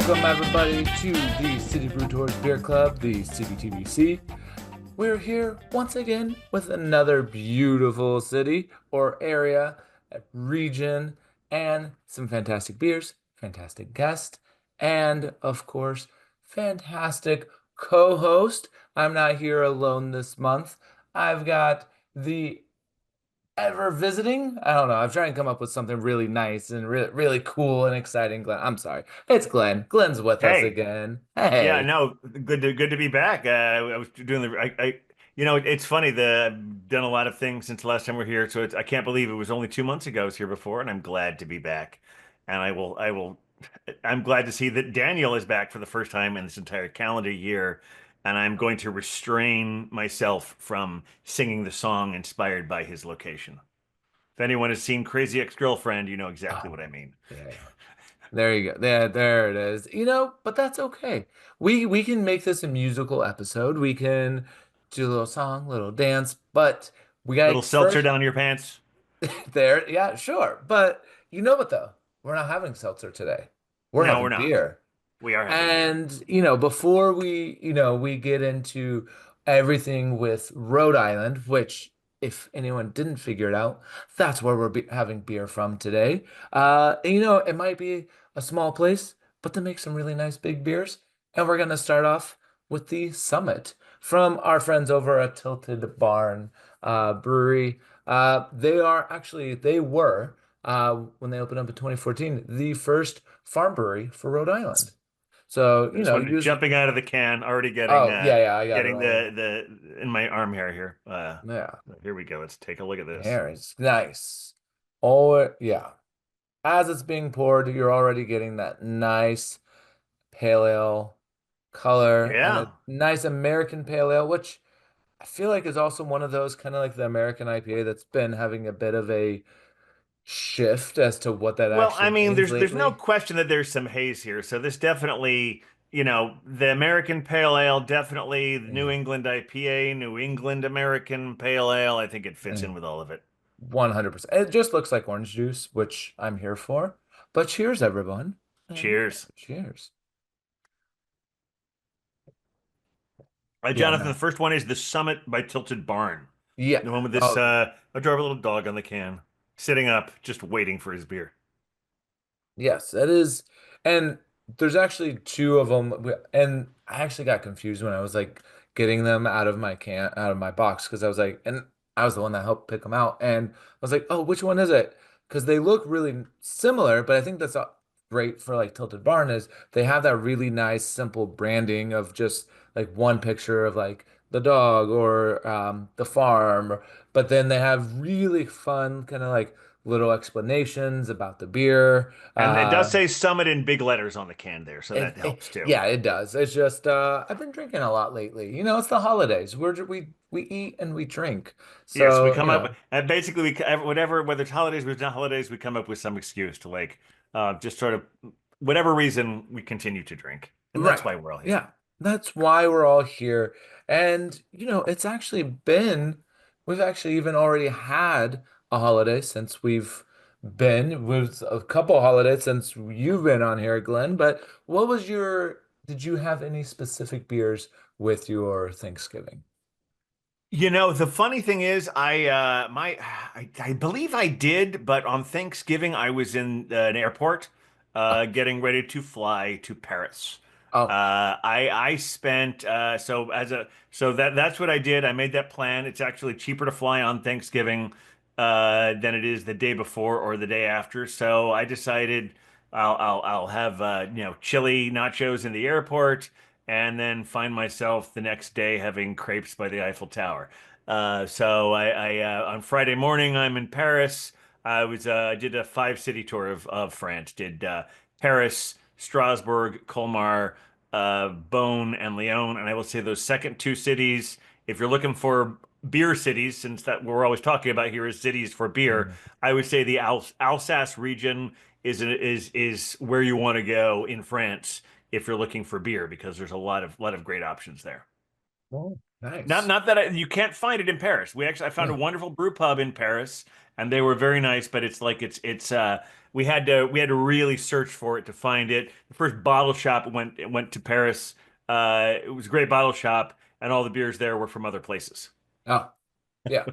Welcome, everybody, to the City Brew Tours Beer Club, the CBTBC. We're here once again with another beautiful city or area, region, and some fantastic beers, fantastic guests, and of course, fantastic co-host. I'm not here alone this month. I've got the ever visiting. I don't know. I'm trying to come up with something really nice and really cool and exciting. Glenn, I'm sorry. It's Glenn. Glenn's with us Hey, again. yeah, Hey. no, good to be back. I was doing it's funny. I've done a lot of things since the last time we are here, so I can't believe it was only 2 months ago I was here before, and I'm glad to be back. And I'm glad to see that Daniel is back for the first time in this entire calendar year, and I'm going to restrain myself from singing the song inspired by his location. If anyone has seen Crazy Ex-Girlfriend, you know exactly Oh, what I mean. yeah. There you go. There it is. But that's okay. We can make this a musical episode. We can do a little song, little dance, but we Little got seltzer first down your pants. there. Yeah, sure. But you know what though? We're not having seltzer today. We're No, we're having not. beer. We are having beer. And, before we get into everything with Rhode Island, which, if anyone didn't figure it out, that's where we're having beer from today. It might be a small place, but they make some really nice big beers. And we're going to start off with the Summit from our friends over at Tilted Barn Brewery. They were, when they opened up in 2014, the first farm brewery for Rhode Island. So, This one use jumping out of the can, already oh yeah, yeah, I got it getting all. the in my arm hair here. Yeah. Here we go. Let's take a look at this. There is nice. Oh yeah. As it's being poured, you're already getting that nice pale ale color and a Yeah. nice American pale ale, which I feel like is also one of those kind of like the American IPA that's been having a bit of a shift as to what that Well, I actually mean, means there's no lately. question that there's some haze here. So this definitely, the American Pale Ale, definitely the New Yeah. England IPA, New England American Pale Ale. I think it fits Yeah. in with all of it. 100%. It just looks like orange juice, which I'm here for. But cheers, everyone. And Cheers. cheers. Yeah, Jonathan, the no. first one is The Summit by Tilted Barn. Yeah. The one with this Oh, adorable little dog on the can, sitting up, just waiting for his beer. yes, it is. And there's actually two of them. And I actually got confused when I was like getting them out of my box, because I was like, and I was the one that helped pick them out. And I was like, oh, which one is it? Because they look really similar, but I think that's great for like Tilted Barn is they have that really nice, simple branding of just like one picture of like the dog or the farm. But then they have really fun kind of like little explanations about the beer. And it does say Summit in big letters on the can there, so that helps too. Yeah, it does. It's just I've been drinking a lot lately. It's the holidays. We eat and we drink. Yes, we So, come up and basically whatever, whether it's holidays or it's not holidays, we come up with some excuse to just sort of whatever reason we continue to drink. And that's right. why we're all here. Yeah. That's why we're all here. And, we've actually even already had a holiday since we've been with a couple holidays since you've been on here, Glenn. But did you have any specific beers with your Thanksgiving? The funny thing is, I believe I did, but on Thanksgiving I was in an airport, Oh, getting ready to fly to Paris. oh, I spent so that's what I did. I made that plan. It's actually cheaper to fly on Thanksgiving than it is the day before or the day after. So I decided I'll have chili nachos in the airport and then find myself the next day having crepes by the Eiffel Tower. So on Friday morning I'm in Paris. I did a 5 city tour of France. Did Paris, Strasbourg, Colmar, Beaune, and Lyon. And I will say those second two cities, if you're looking for beer cities, since that what we're always talking about here is cities for beer, mm, I would say the Alsace region is where you want to go in France if you're looking for beer because there's a lot of great options there. oh, Not nice. not that you can't find it in Paris. I found a Yeah. wonderful brew pub in Paris, and they were very nice. But it's like we had to really search for it to find it. The first bottle shop went to Paris. It was a great bottle shop, and all the beers there were from other places. Oh, yeah.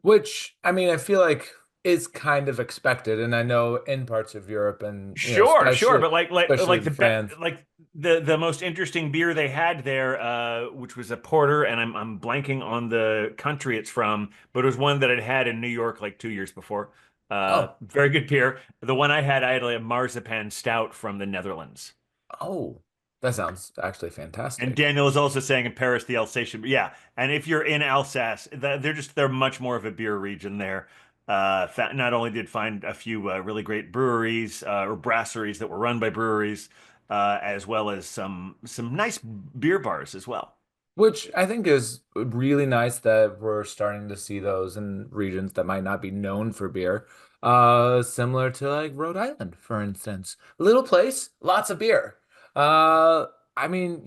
Which, I mean, I feel like is kind of expected. And I know in parts of Europe and, Sure, sure, but especially France. like the most interesting beer they had there, which was a porter, and I'm blanking on the country it's from, but it was one that I'd had in New York like 2 years before. Oh, Very good beer. The one I had like a marzipan stout from the Netherlands. oh, that sounds actually And fantastic. Daniel is also saying in Paris, the Alsatian. Yeah, and if you're in Alsace, they're much more of a beer region there. Not only did find a few really great breweries or brasseries that were run by breweries, as well as some nice beer bars as well. Which I think is really nice that we're starting to see those in regions that might not be known for beer. Similar to like Rhode Island, for instance. Little place, lots of beer. I mean,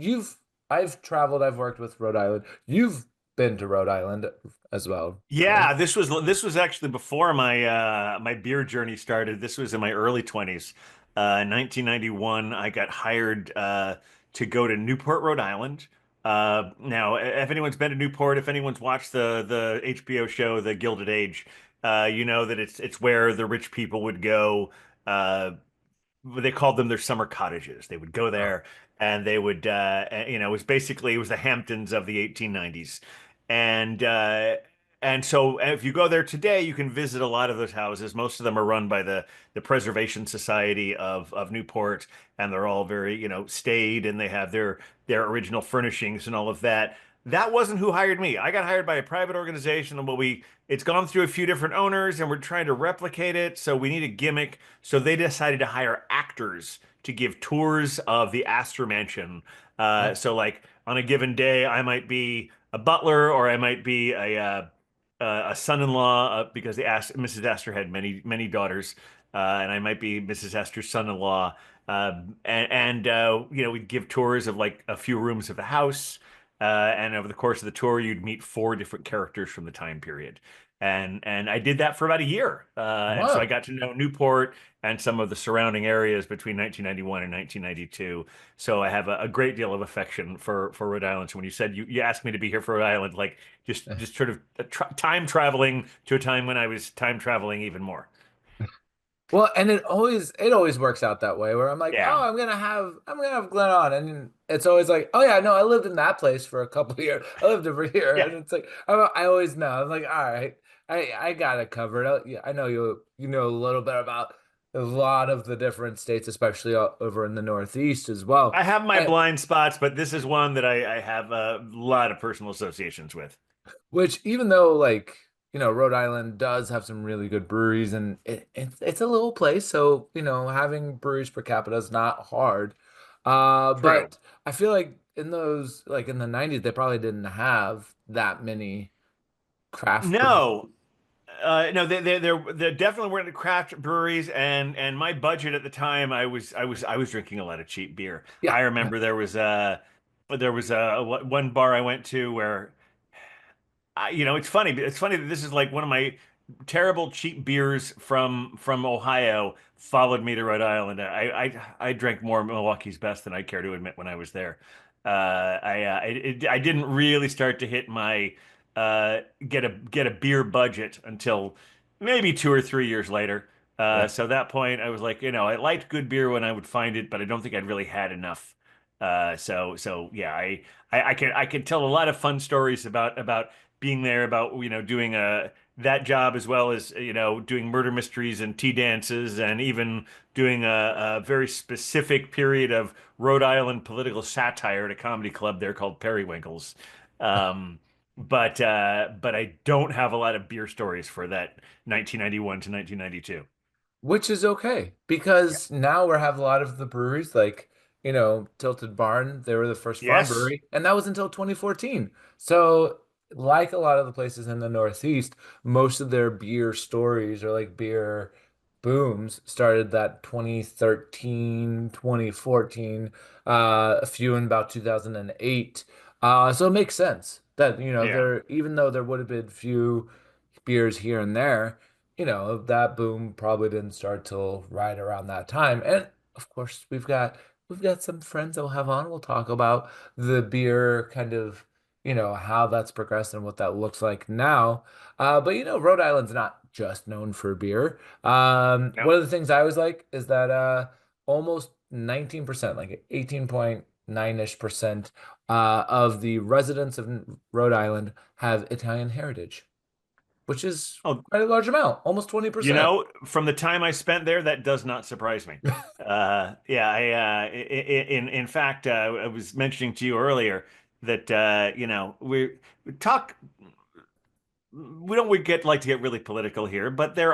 I've traveled, I've worked with Rhode Island. You've been to Rhode Island as well, right? Yeah, this was actually before my beer journey started. This was in my early 20s. 1991, I got hired to go to Newport, Rhode Island. Now, if anyone's been to Newport, if anyone's watched the HBO show The Gilded Age, you know that it's where the rich people would go. They called them their summer cottages. They would go Oh, there and they would, it was the Hamptons of the 1890s. And, uh, and so if you go there today, you can visit a lot of those houses. Most of them are run by the Preservation Society of Newport, and they're all very, staid, and they have their original furnishings and all of that. That wasn't who hired me. I got hired by a private organization, and it's gone through a few different owners, and we're trying to replicate it. So we need a gimmick. So they decided to hire actors to give tours of the Astor Mansion. oh, So like on a given day, I might be a butler, or I might be a son-in-law, because Mrs. Astor had many daughters, and I might be Mrs. Astor's son-in-law. We'd give tours of like a few rooms of the house. And over the course of the tour, you'd meet four different characters from the time period. And I did that for about a year. And so I wow. got to know Newport and some of the surrounding areas between 1991 and 1992. So I have a great deal of affection for Rhode Island. So when you said you asked me to be here for Rhode Island, like just sort of time traveling to a time when I was time traveling even more. Well, and it always works out that way where I'm like, Yeah. oh, I'm gonna have Glenn on, and it's always like, oh yeah, no, I lived in that place for a couple of years. I lived over here, Yeah. and it's like I always know. I'm like, all right, I got it covered. Yeah, I know you know a little bit about a lot of the different states, especially over in the Northeast as well. I have my I, blind spots, but this is one that I have a lot of personal associations with. Which even though like, Rhode Island does have some really good breweries and it's a little place, so having breweries per capita is not hard. True. But I feel like in the 90s they probably didn't have that many craft breweries. No, no, they definitely weren't craft breweries, and my budget at the time, I was drinking a lot of cheap beer. Yeah, I yeah, remember there was one bar I went to where it's funny. It's funny that this is like one of my terrible cheap beers from Ohio followed me to Rhode Island. I drank more Milwaukee's Best than I care to admit when I was there. I didn't really start to hit my get a beer budget until maybe 2 or 3 years later. yeah. So at that point, I was like, I liked good beer when I would find it, but I don't think I'd really had enough. So yeah, I can tell a lot of fun stories about being there, about doing that job, as well as doing murder mysteries and tea dances, and even doing a very specific period of Rhode Island political satire at a comedy club there called Periwinkles. Um, but I don't have a lot of beer stories for that 1991 to 1992. Which is okay Yeah. because now we have a lot of the breweries like, Tilted Barn, they were the first farm Yes. brewery, and that was until 2014. So, like a lot of the places in the Northeast, most of their beer stories or like beer booms started that 2013, 2014, a few in about 2008. So it makes sense that, Yeah. even though there would have been few beers here and there, that boom probably didn't start till right around that time. And of course, we've got some friends that we'll have on. We'll talk about the beer kind of, how that's progressed and what that looks like now. But Rhode Island's not just known for beer. One No. of the things I always like is that almost 19%, like 18.9-ish% of the residents of Rhode Island have Italian heritage, which is Oh, quite a large amount, almost 20%. from the time I spent there, that does not surprise me. Yeah, in fact, I was mentioning to you earlier that we talk we get like to get really political here, but there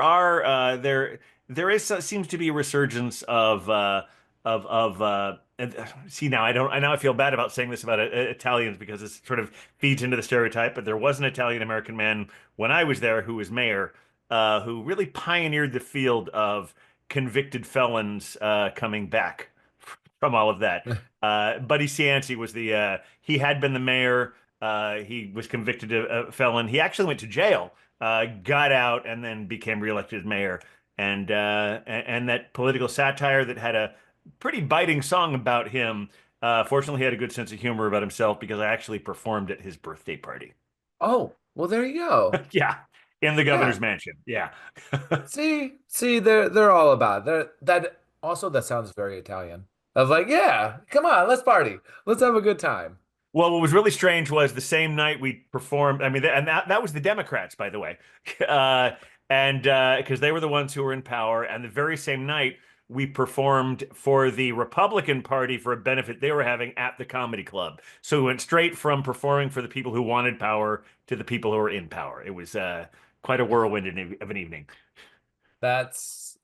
is seems to be a resurgence of see now I now I feel bad about saying this about Italians because it sort of feeds into the stereotype, but there was an Italian American man when I was there who was mayor who really pioneered the field of convicted felons coming back from all of that. Buddy Cianci was he had been the mayor. He was convicted of a felon. He actually went to jail, got out, and then became reelected as mayor. And that political satire that had a pretty biting song about him. Fortunately, he had a good sense of humor about himself because I actually performed at his birthday party. Oh, well, there you go. Yeah, in the Yeah. governor's mansion. Yeah. See, they're all about it. That also that sounds very Italian. Of like, yeah, come on, let's party. Let's have a good time. Well, what was really strange was the same night we performed. I mean, and that was the Democrats, by the way, uh, and because they were the ones who were in power. And the very same night we performed for the Republican Party for a benefit they were having at the comedy club. So we went straight from performing for the people who wanted power to the people who were in power. It was quite a whirlwind of an evening. That's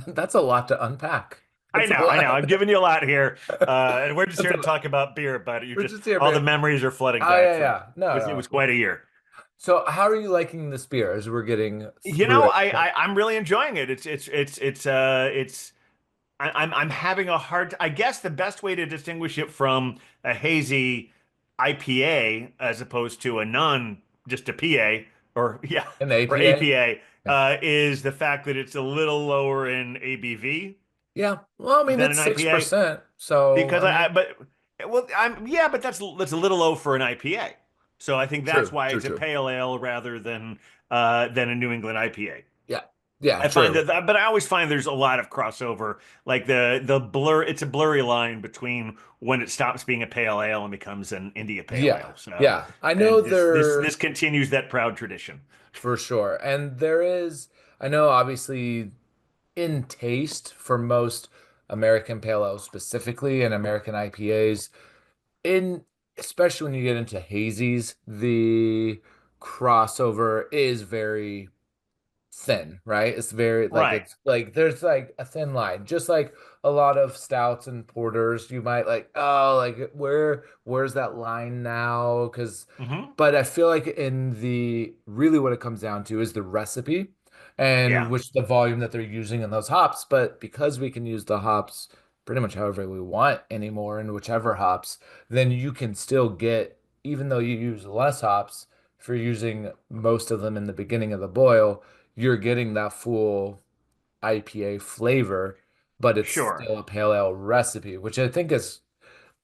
that's a lot to unpack. I That's a know, I know. lot. I'm giving you a lot here, and we're just That's here a to lot. talk about beer. But We're just here, all the man. memories are flooding Oh back yeah, for me. yeah. No, It no, was of course. quite a year. So how are you liking this beer as we're getting You through know, it? I'm really enjoying it. It's I'm having a hard. I guess the best way to distinguish it from a hazy IPA as opposed to a non just a PA or yeah In the or APA? APA Yeah. is the fact that it's a little lower in ABV Yeah. Well, I mean, than it's an six IPA percent. So, because I mean, but well I'm yeah but that's a little low for an IPA. So I think that's true, why true, it's a true. pale ale rather than a New England IPA. Yeah. Yeah, I find true. that, but I always find there's a lot of crossover. Like the blur, it's a blurry line between when it stops being a pale ale and becomes an India pale Yeah. ale. So, Yeah. I know and this there continues that proud tradition. for sure. And there is, I know obviously in taste for most American Pale Ales specifically and American IPAs, in especially when you get into hazies, the crossover is very thin, right? It's very like Right. it's like there's like a thin line, just like a lot of stouts and porters. You might like, oh, like where's that line now? Hmm. But I feel like in the really what it comes down to is the recipe and Yeah. which the volume that they're using in those hops. But because we can use the hops pretty much however we want anymore in whichever hops, then you can still get, even though you use less hops, if you're using most of them in the beginning of the boil you're getting that full IPA flavor, but it's Sure. still a pale ale recipe, which I think is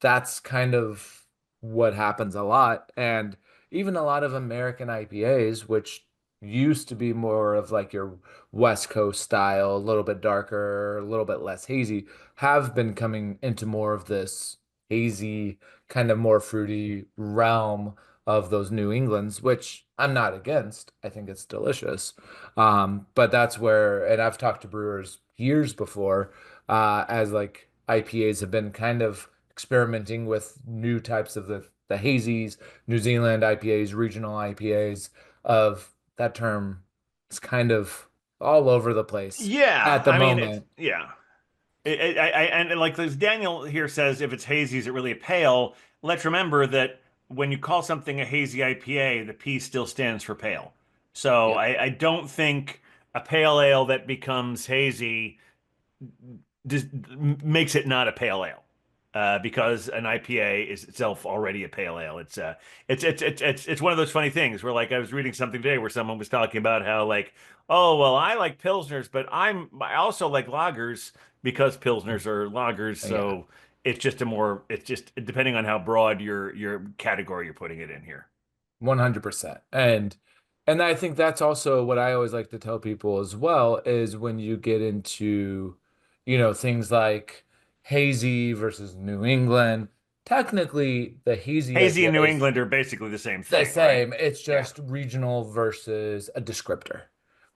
that's kind of what happens a lot. And even a lot of American IPAs, which used to be more of like your West Coast style, a little bit darker, a little bit less hazy, have been coming into more of this hazy, kind of more fruity realm of those New Englands, which I'm not against. I think it's delicious. But that's where, and I've talked to brewers years before, as like IPAs have been kind of experimenting with new types of the hazies, New Zealand IPAs, regional IPAs of that term is kind of all over the place Yeah. at the I mean, it's moment. yeah. And like as Daniel here says, if it's hazy, is it really a pale? Let's remember that when you call something a hazy IPA, the P still stands for pale. So Yep. I don't think a pale ale that becomes hazy just makes it not a pale ale. because an IPA is itself already a pale ale. It's one of those funny things where like I was reading something today where someone was talking about how like, oh well, I like pilsners, but I also like lagers because pilsners are lagers. Yeah. So it's just depending on how broad your category you're putting it in here. 100%. And I think that's also what I always like to tell people as well is when you get into, things like hazy versus New England. Technically, the hazy Hazy and IPA New is England are basically the same the thing, right? same. It's Yeah. just regional versus a descriptor,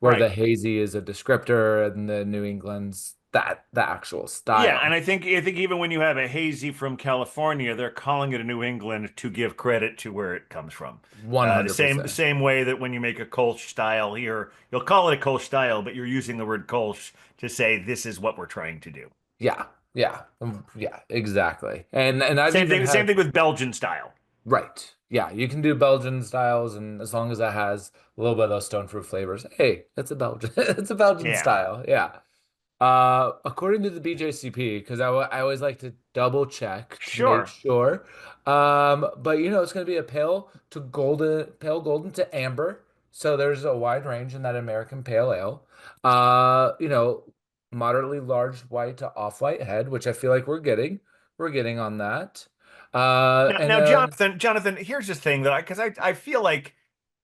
where Right. the hazy is a descriptor and the New England's the actual Yeah, style. and I think even when you have a hazy from California, they're calling it a New England to give credit to where it comes from. The same 100%. same way that when you make a Kolsch style here, you'll call it a Kolsch style, but you're using the word Kolsch to say this is what we're trying to do. Yeah. Yeah. Yeah, exactly. And I've Same even thing, same had thing with Belgian style. right. Yeah, you can do Belgian styles, and as long as that has a little bit of those stone fruit flavors, hey, it's a Belgian, it's a Belgian Yeah, style. Yeah. According to the BJCP, because I always like to double check to make sure. sure. But it's going to be a pale golden to amber. So there's a wide range in that American pale ale. Moderately large white to off-white head, which I feel like we're getting on that. And Now, then Jonathan, here's the thing that I feel like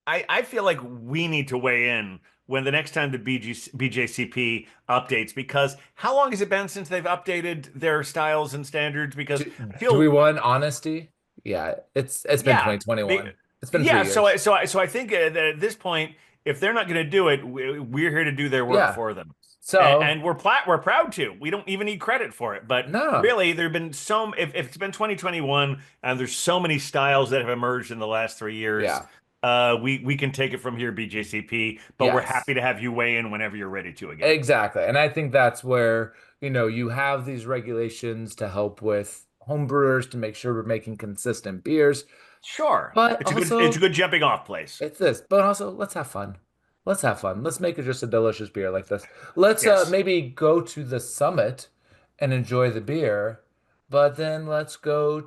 I feel like we need to weigh in when the next time the BJCP updates because how long has it been since th've updated their styles and standards? Because I do we feel want honesty? Yeah, it's been yeah, be, 2021. It's been three yeah. years. So I think that at this point, if they're not going to do it, we're here to do their work Yeah. for them, So and we're proud to. We don't even need credit for it, but no. really, there've been if it's been 2021 and there's so many styles that have emerged in the last 3 years. Yeah. We can take it from here, BJCP, but we're Yes. happy to have you weigh in whenever you're ready to again. Exactly. And I think that's where, you have these regulations to help with home brewers to make sure we're making consistent beers. Sure. But It's a also, good jumping off place. it's this. But also, let's have fun. Let's have fun. Let's make it just a delicious beer like this. Let's Yes. maybe go to the summit and enjoy the beer, but then let's go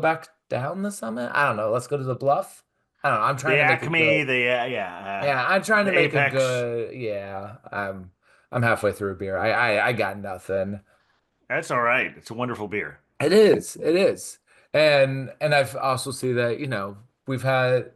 back down the summit. I don't know. Let's go to the bluff. I don't know. I'm trying The to make it Acme, good. yeah, Yeah, I'm trying to the make a Apex. good. Yeah, I'm halfway through a beer. I got nothing. That's all right. It's a wonderful beer. It is. It is. And I've also see that, we've had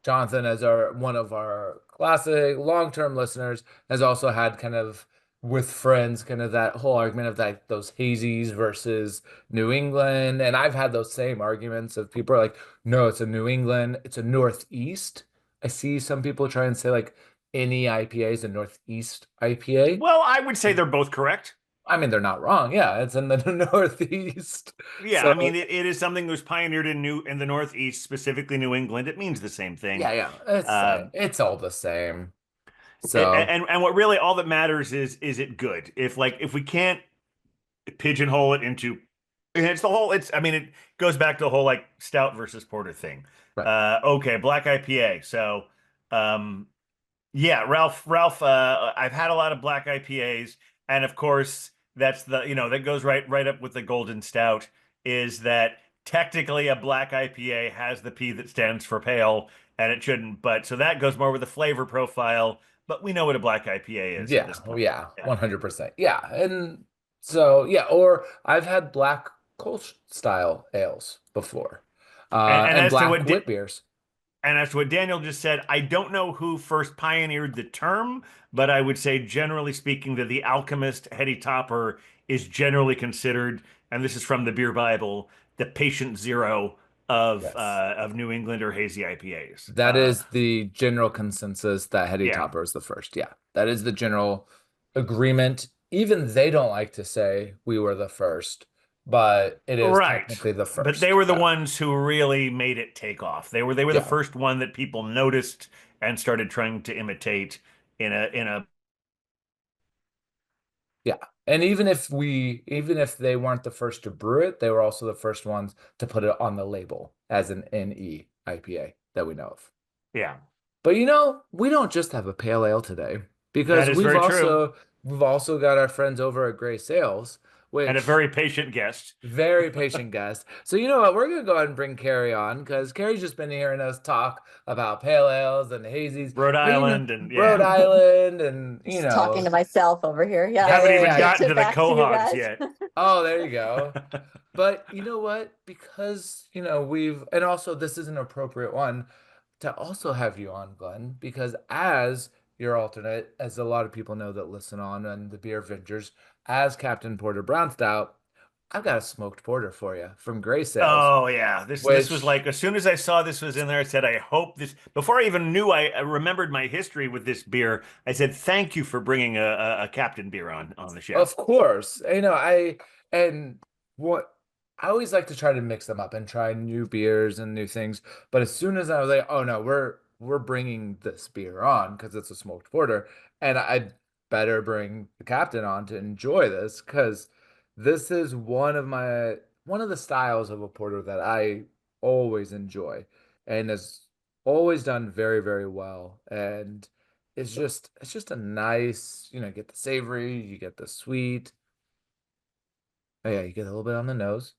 Jonathan as our one of our classic long-term listeners has also had kind of with friends kind of that whole argument of like those hazies versus New England. And I've had those same arguments of people are like, no, it's a New England, it's a Northeast. I see some people try and say like any IPA is a Northeast IPA. Well, I would say they're both correct. I mean, they're not wrong. Yeah, it's in the Northeast. Yeah, I So mean it is something that was pioneered in the Northeast, specifically New England. It means the same thing. yeah, yeah, it's Um, it's all the same. and, So and what really all that matters is it good? If we can't pigeonhole it into and it's I mean it goes back to the whole like stout versus porter thing. right. Okay, black IPA. So um yeah, Ralph I've had a lot of black IPAs and of course that's that goes right up with the golden stout is that technically a black IPA has the P that stands for pale and it shouldn't, but so that goes more with the flavor profile, but we know what a black IPA is at Yeah, this oh, point. yeah, Yeah. 100%. Yeah. And so, yeah, or I've had black Kolsch style ales before. And And as to black wit beers. And as to what Daniel just said, I don't know who first pioneered the term, but I would say, generally speaking, that the alchemist heady topper is generally considered, and this is from the Beer Bible, the patient zero Yes. of New England or hazy IPAs. That is the general consensus that Heady Yeah, Topper is the first. Yeah. That is the general agreement. Even they don't like to say we were the first, but it is right. technically the But they first. were the Yeah. ones who really made it take off. They were the Yeah. first one that people noticed and started trying to imitate in a Yeah. And even if they weren't the first to brew it, they were also the first ones to put it on the label as an NE IPA that we know of. yeah. But we don't just have a pale ale today That because is we've very true. also we've also got our friends over at Gray Sales, And a which very patient guest. very patient guest. So you know what? We're gonna go ahead and bring Carey on because Carey's just been hearing us talk about pale ales and hazies. Rhode But you know, Island, and Rhode yeah. Island and Just talking to myself over here. Yeah. Haven't yeah, even yeah, yeah. gotten to the Back to you quahogs guys. yet. Oh, there you go. But you know what? Because, and also this is an appropriate one to also have you on, Glenn, because as your alternate, as a lot of people know that listen on and the beer ventures, as Captain Porter Brown Stout, I've got a smoked porter for you from Gray Sales, Oh yeah, this was which like as soon as I saw this was in there, I said, I hope this. Before I even knew, I remembered my history with this beer. I said, thank you for bringing a Captain beer on the show. of course, and what I always like to try to mix them up and try new beers and new things. But as soon as I was like, oh no, we're bringing this beer on because it's a smoked porter, and I better bring the captain on to enjoy this because this is one of the styles of a porter that I always enjoy and has always done very, very well. And it's just a nice, get the savory, you get the sweet. Oh yeah, you get a little bit on the nose.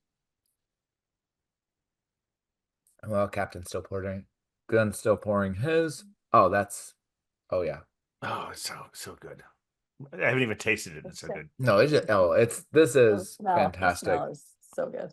Well, Captain's still pouring. Glenn's still pouring his. Oh, oh yeah. Oh, it's so good. I haven't even tasted it. It's so good. No, this is The fantastic. smell is so good.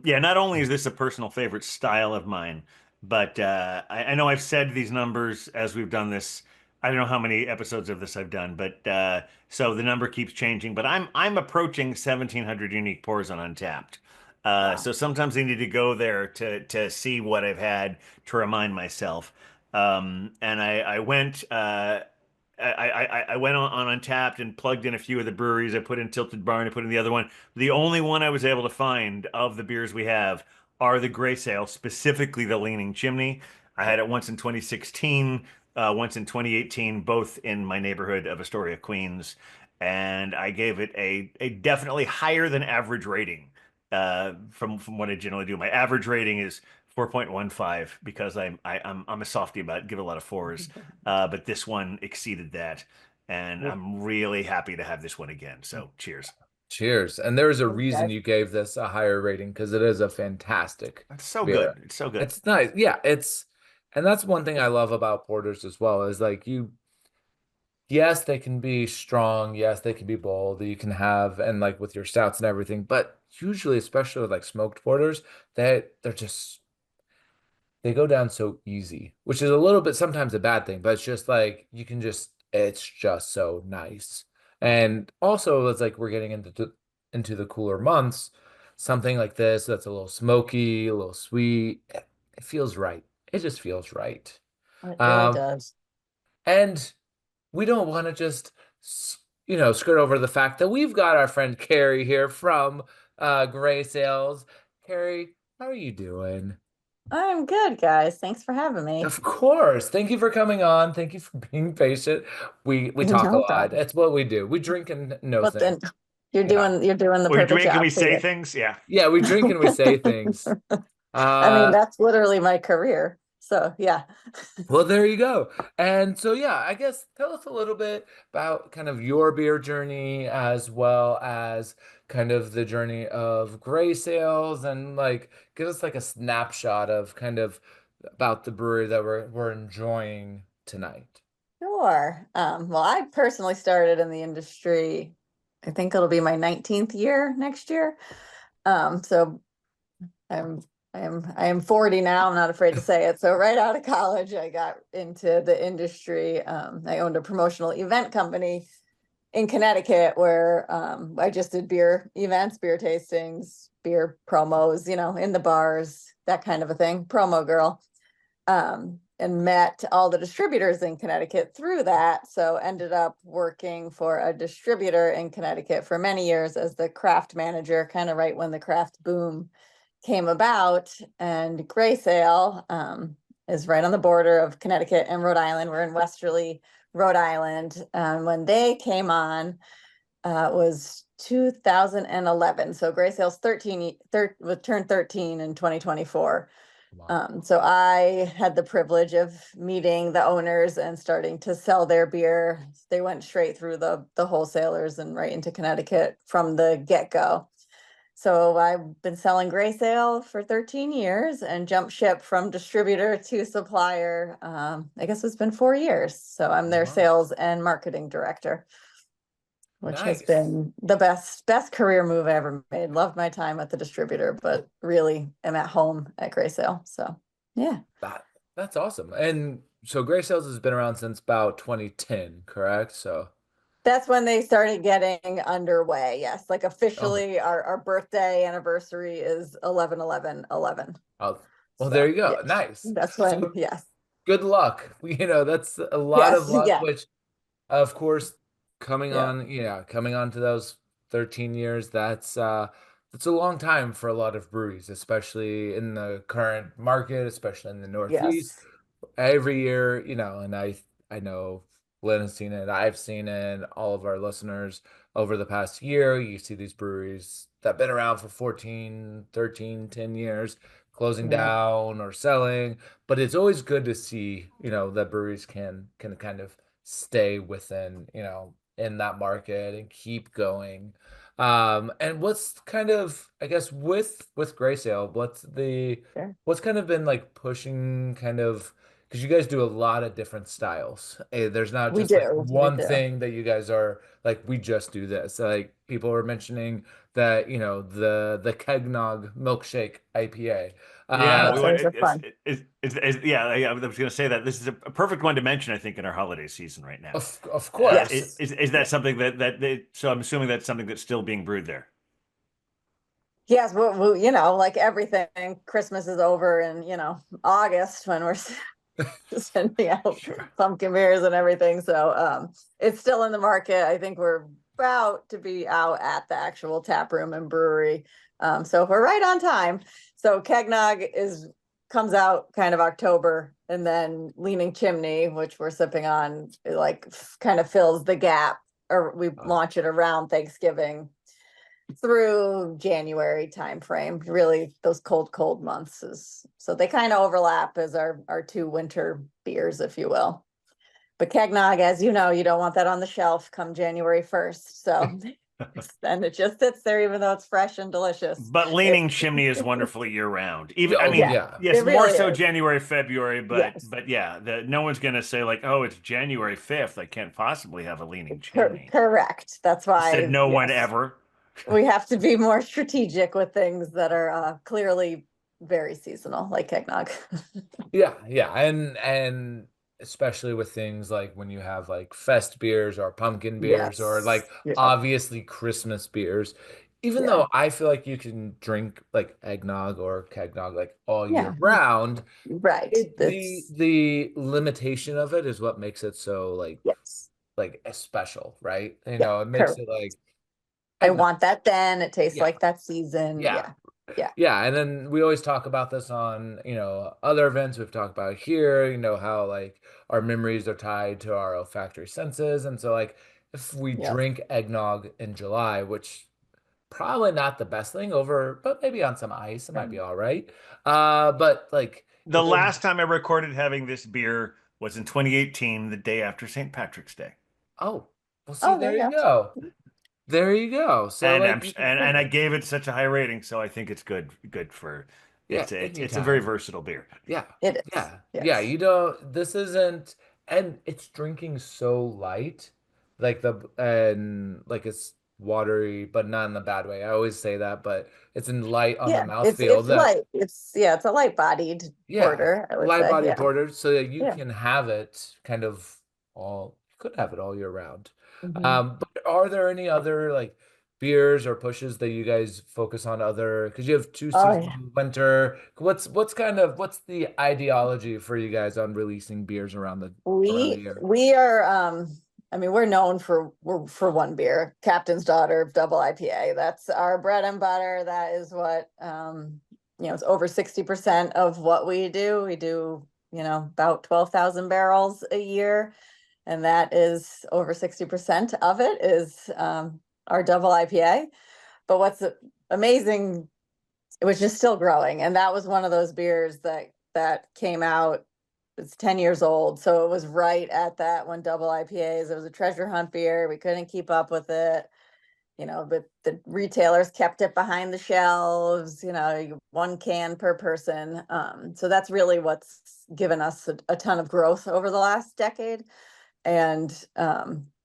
Yeah, not only is this a personal favorite style of mine, but I know I've said these numbers as we've done this. I don't know how many episodes of this I've done, but so the number keeps changing. But I'm approaching 1,700 unique pours on Untapped. Wow. So sometimes I need to go there to see what I've had to remind myself. And I went. I went on Untapped and plugged in a few of the breweries. I put in Tilted Barn, I put in the other one. The only one I was able to find of the beers we have are the Gray Sale, specifically the Leaning Chimney. I had it once in 2016, once in 2018, both in my neighborhood of Astoria, Queens, and I gave it a definitely higher than average rating from what I generally do. My average rating is 4.15 because I'm a softie about it, give it a lot of fours. But this one exceeded that, and Well, I'm really happy to have this one again. So cheers. cheers. And there's a Thanks, reason guys. you gave this a higher rating because it is a fantastic It's so beer. good. It's so good. It's nice. Yeah, and that's one thing I love about porters as well is like yes, they can be strong. Yes, they can be bold. You can have, and like with your stouts and everything, but usually, especially with like smoked porters, they're just they go down so easy, which is a little bit sometimes a bad thing, but it's just like it's just so nice. And also, it's like we're getting into the cooler months, something like this that's a little smoky, a little sweet. It feels right. It just feels right. It really Um, does. and we don't want to just, skirt over the fact that we've got our friend Carey here from Gray Sales. Carey, how are you doing? I'm good, guys. Thanks for having me. Of course. Thank you for coming on. Thank you for being patient. We talk a No lot. problem. That's what we do. We drink and know But things. then you're Yeah. doing the We perfect drink and we job say because things. Yeah. Yeah, we drink and we say things. I mean Uh that's literally my career. So yeah. Well, there you go. And so, yeah, I guess tell us a little bit about kind of your beer journey as well as kind of the journey of Gray Sales and like give us like a snapshot of kind of about the brewery that we're enjoying tonight. Sure. Well, I personally started in the industry, I think it'll be my 19th year next year. So I'm I am 40 now. I'm not afraid to say it. So right out of college, I got into the industry. I owned a promotional event company in Connecticut where I just did beer events, beer tastings, beer promos, in the bars, that kind of a thing, promo girl. And met all the distributors in Connecticut through that. So ended up working for a distributor in Connecticut for many years as the craft manager, kind of right when the craft boom came about. And Gray Sale is right on the border of Connecticut and Rhode Island. We're in Westerly, Rhode Island. When they came on, was 2011. So Gray Sale's 13, turned 13 in 2024. Wow. So I had the privilege of meeting the owners and starting to sell their beer. They went straight through the wholesalers and right into Connecticut from the get-go. So I've been selling Gray Sale for 13 years and jumped ship from distributor to supplier. I guess it's been 4 years. So I'm their Wow. sales and marketing director, which has Nice. been the best career move I ever made. Loved my time at the distributor, but really am at home at Gray Sale. So yeah. That that's awesome. And so Gray Sales has been around since about 2010, correct? So, That's when they started getting underway. Yes, like okay. officially our birthday anniversary is 11/11/11. Oh, well, there So you go. yes, Nice. that's when, So yes. good luck. That's a lot of Yes, luck, yeah, which of course, yeah, coming on to those 13 years, that's a long time for a lot of breweries, especially in the current market, especially in the Northeast. yes. Every year, and I know Lynn has seen it, I've seen it, all of our listeners over the past year, you see these breweries that have been around for 14, 13, 10 years closing Yeah, down or selling, but it's always good to see, that breweries can kind of stay within, in that market and keep going. And what's kind of, I guess, with Gray Sale, sure. what's kind of been like pushing kind of because you guys do a lot of different styles. There's not We just like do, we one do. thing that you guys are like, we just do this. Like people were mentioning that, the Kegnog milkshake IPA. Yeah, Oh, we went. those are fun. Yeah, yeah. I was going to say that this is a perfect one to mention. I think in our holiday season right now. Of course. Is that Yeah. something so I'm assuming that's something that's still being brewed there. Yes, like everything, Christmas is over in, August when we're sending out Sure. pumpkin beers and everything. So it's still in the market. I think we're about to be out at the actual tap room and brewery. So we're right on time. So Kegnog comes out kind of October, and then Leaning Chimney, which we're sipping on, like kind of fills the gap, or we Uh, launch it around Thanksgiving through January timeframe. Really, those cold months is so they kind of overlap as our two winter beers, if you will. But Kegnog, as you know, you don't want that on the shelf come January 1st. So then it just sits there, even though it's fresh and delicious. But It, Leaning Chimney is wonderfully year round. Even, yeah, I oh yeah, mean, yeah. yes, it more really so is. January, February, Yes, but yeah, no one's going to say like, oh, it's January 5th. I can't possibly have a Leaning Chimney. correct. That's Said why, no one yes, ever. we have to be more strategic with things that are clearly very seasonal, like Kegnog. Yeah, yeah, and especially with things like when you have like fest beers or pumpkin beers or Yes. like Yeah. obviously Christmas beers, even Yeah. though I feel like you can drink like eggnog or kegnog like all year Yeah. round, Right. the That's the limitation of it is what makes it so yes. like special, right? Yeah. It makes Correct. it like I eggnog. want that then. It tastes Yeah, like that season. yeah. Yeah. Yeah. Yeah, and then we always talk about this on, other events we've talked about here, how like our memories are tied to our olfactory senses. And so like if we Yeah. drink eggnog in July, which probably not the best thing over, but maybe on some ice, it might be all right. But like The if we're last time I recorded having this beer was in 2018, the day after St. Patrick's Day. oh, well see, Oh, there there you you go. go. There you go. So And like you can and I figure. gave it such a high rating, so I think it's good for Yeah, it's a very anytime. versatile beer. Yeah. It is. Yeah. Yes. You don't, this isn't, and it's drinking so light, and like it's watery, but not in the bad way. I always say that, but it's in light on the Yeah. mouthfeel It's that, light. It's a light bodied yeah, porter, I would light say. body Yeah. porter, so that you Yeah. can have it kind of you could have it all year round. Hmm. But are there any other like beers or pushes that you guys focus on other, because you have two Oh yeah. seasons, winter. What's the ideology for you guys on releasing beers around the year? We are I mean, we're for one beer, Captain's Daughter Double IPA. That's our bread and butter. That is what it's over 60% of what we do. We do, about 12,000 barrels a year, and that is over 60% of it is our double IPA. But what's amazing which is still growing. And that was one of those beers that came out. It's 10 years old, so it was right at that when double IPAs. It was a treasure hunt beer. We couldn't keep up with it, but the retailers kept it behind the shelves. One can per person. So that's really what's given us a ton of growth over the last decade, and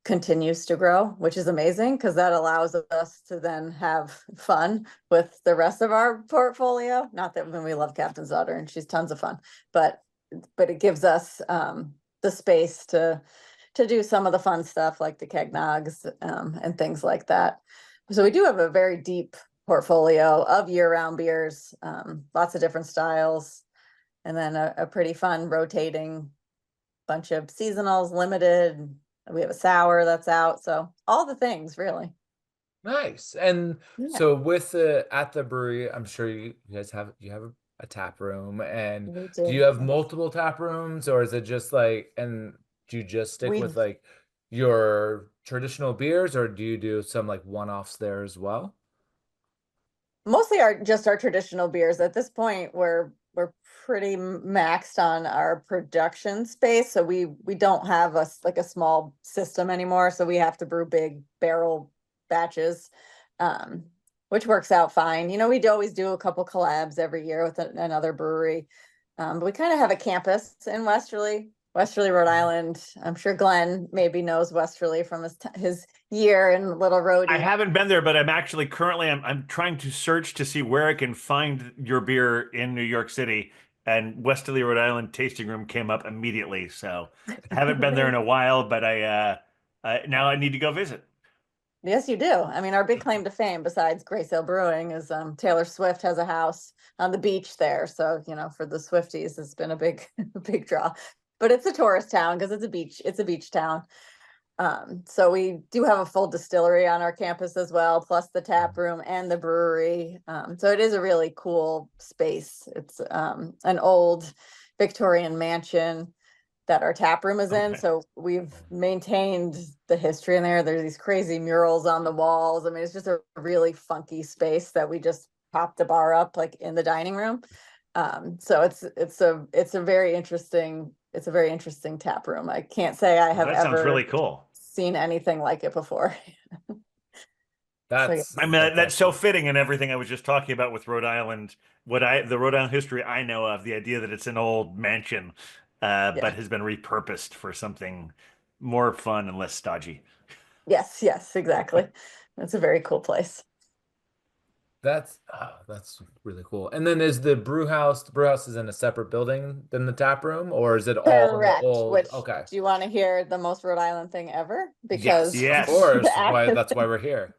continues to grow, which is amazing because that allows us to then have fun with the rest of our portfolio. Not that when we love Captain's Daughter and she's tons of fun, but it gives us the space to do some of the fun stuff like the keg nogs and things like that. So we do have a very deep portfolio of year-round beers, lots of different styles, and then a pretty fun rotating bunch of seasonals, limited. We have a sour that's out, so all the things really. Nice. And Yeah, so at the brewery, I'm sure you guys have a tap room, and we do you do. have multiple tap rooms, or is it just like, and do you just stick We with like your traditional beers, or do you do some like one-offs there as well? mostly just our traditional beers. At this point, we're pretty maxed on our production space, so we don't have like a small system anymore. So we have to brew big barrel batches, um, which works out fine. We do always do a couple collabs every year with another brewery, but we kind of have a campus in Westerly, Rhode Island. I'm sure Glenn maybe knows Westerly from his year in Little I Rhodey. haven't been there, but I'm trying to search to see where I can find your beer in New York City, and Westerly, Rhode Island tasting room came up immediately. So I haven't been there in a while, but now I need to go visit. Yes, you do. I mean, our big claim to fame, besides Grace Hill Brewing, is Taylor Swift has a house on the beach there. So, for the Swifties, it's been a big, a big draw. But it's a tourist town because it's a beach town. So we do have a full distillery on our campus as well, plus the tap room and the brewery. So it is a really cool space. It's an old Victorian mansion that our tap room is in. Okay. So we've maintained the history in there. There's these crazy murals on the walls. I mean, it's just a really funky space that we just popped the bar up like in the dining room. So it's a very interesting tap room. I can't say I Well, have that sounds really ever cool. seen anything like it before. So yeah. I mean, That's that's so excellent. fitting in everything I was just talking about with Rhode Island. The Rhode Island history I know of, the idea that it's an old mansion, but Yeah. has been repurposed for something more fun and less stodgy. Yes, exactly. It's a very cool place. That's really cool. And then is the brew house is in a separate building than the tap room, or is it all in the Correct. old? Which, Okay. do you want to hear the most Rhode Island thing ever? Yes, Because of Yes. the course. Why that's why we're here.